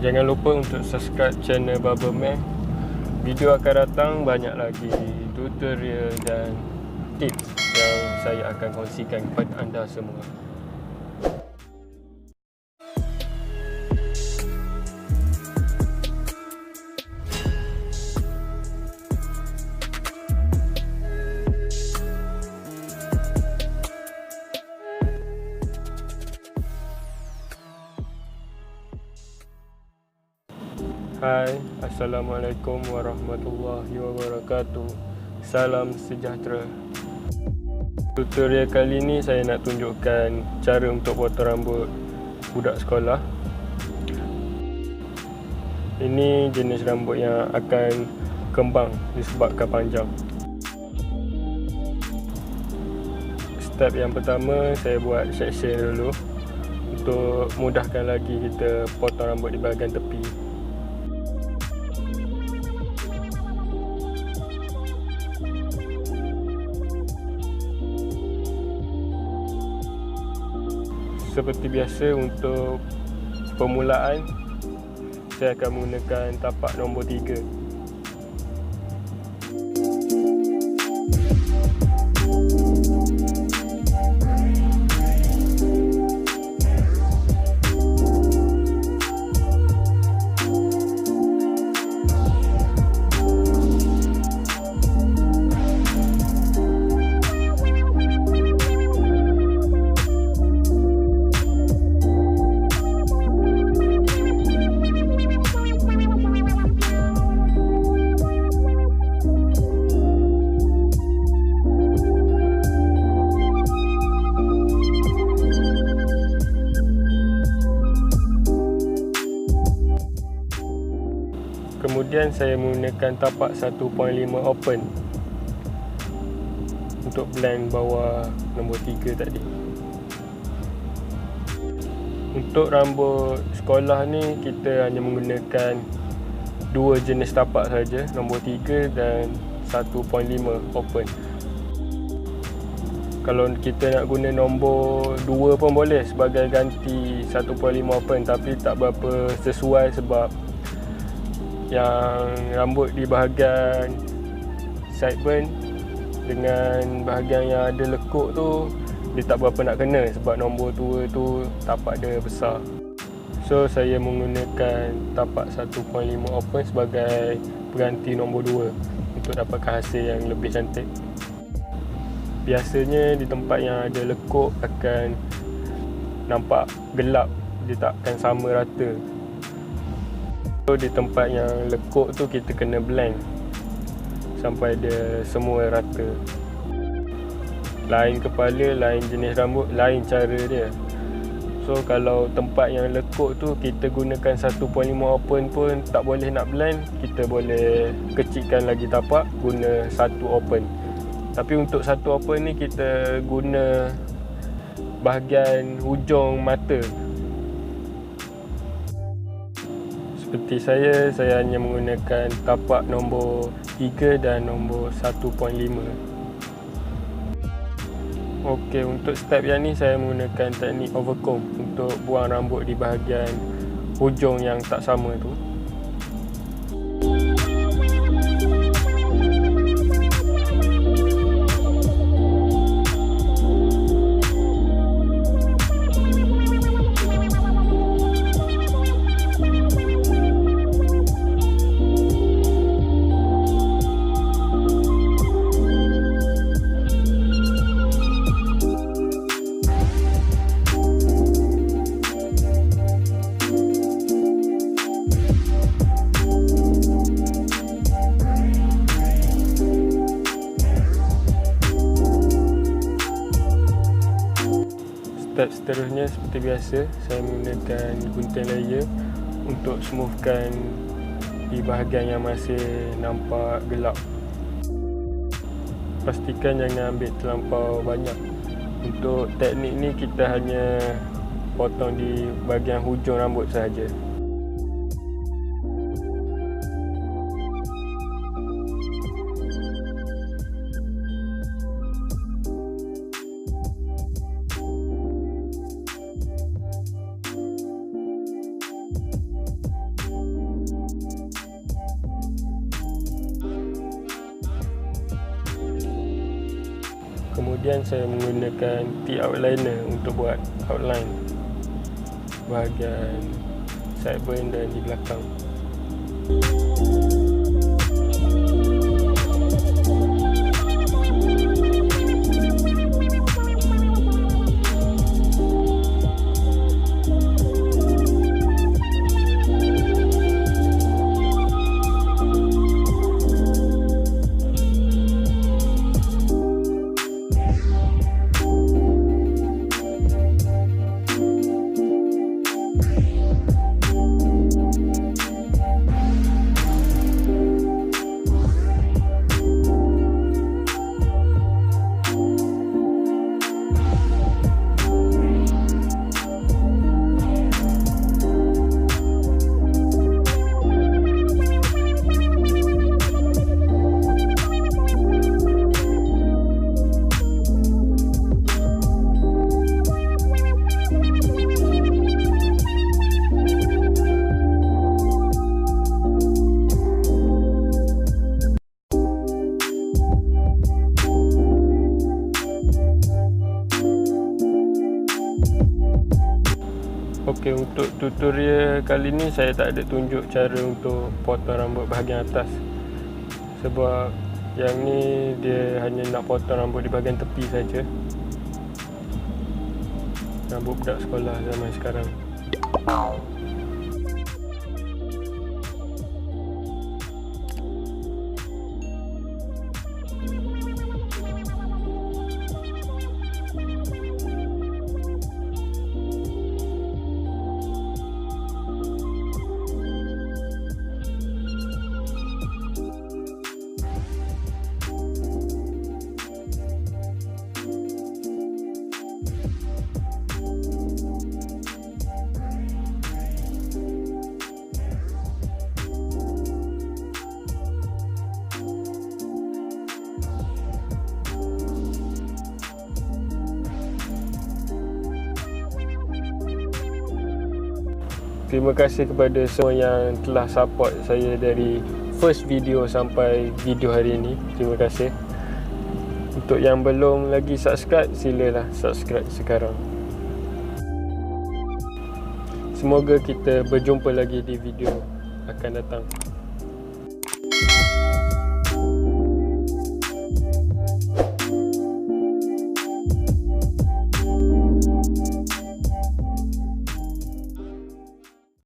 Jangan lupa untuk subscribe channel Barber. Video akan datang banyak lagi tutorial dan tips yang saya akan kongsikan kepada anda semua. Hai, Assalamualaikum warahmatullahi wabarakatuh. Salam sejahtera. Tutorial kali ni saya nak tunjukkan cara untuk potong rambut budak sekolah. Ini jenis rambut yang akan kembang disebabkan panjang. Step yang pertama, saya buat section dulu untuk mudahkan lagi kita potong rambut di bahagian tepi. Seperti biasa, untuk permulaan saya akan menggunakan tapak nombor 3. Kemudian saya menggunakan tapak 1.5 open untuk blend bawah nombor 3 tadi. Untuk rambut sekolah ni kita hanya menggunakan 2 jenis tapak saja, nombor 3 dan 1.5 open. Kalau kita nak guna nombor 2 pun boleh sebagai ganti 1.5 open, tapi tak berapa sesuai sebab yang rambut di bahagian sideburn dengan bahagian yang ada lekuk tu dia tak berapa nak kena sebab nombor 2 tu tapak dia besar. So saya menggunakan tapak 1.5 open sebagai pengganti nombor 2 untuk dapatkan hasil yang lebih cantik. Biasanya di tempat yang ada lekuk akan nampak gelap, dia takkan sama rata. So, di tempat yang lekuk tu kita kena blend sampai dia semua rata. Lain kepala, lain jenis rambut, lain cara dia. So kalau tempat yang lekuk tu kita gunakan 1.5 open pun tak boleh nak blend, kita boleh kecilkan lagi tapak, guna 1 open. Tapi untuk 1 open ni kita guna bahagian hujung mata. Seperti saya hanya menggunakan tapak nombor 3 dan nombor 1.5. Okey, untuk step yang ni saya menggunakan teknik overcomb untuk buang rambut di bahagian hujung yang tak sama tu. Step seterusnya seperti biasa, saya menggunakan gunting layer untuk smoothkan di bahagian yang masih nampak gelap. Pastikan jangan ambil terlampau banyak. Untuk teknik ni kita hanya potong di bahagian hujung rambut sahaja. Kemudian saya menggunakan T-outliner untuk buat outline bahagian sideburn dan di belakang. Okey, untuk tutorial kali ni saya tak ada tunjuk cara untuk potong rambut bahagian atas, sebab yang ni dia hanya nak potong rambut di bahagian tepi saja. Rambut budak sekolah zaman sekarang. Terima kasih kepada semua yang telah support saya dari first video sampai video hari ini. Terima kasih. Untuk yang belum lagi subscribe, silalah subscribe sekarang. Semoga kita berjumpa lagi di video akan datang.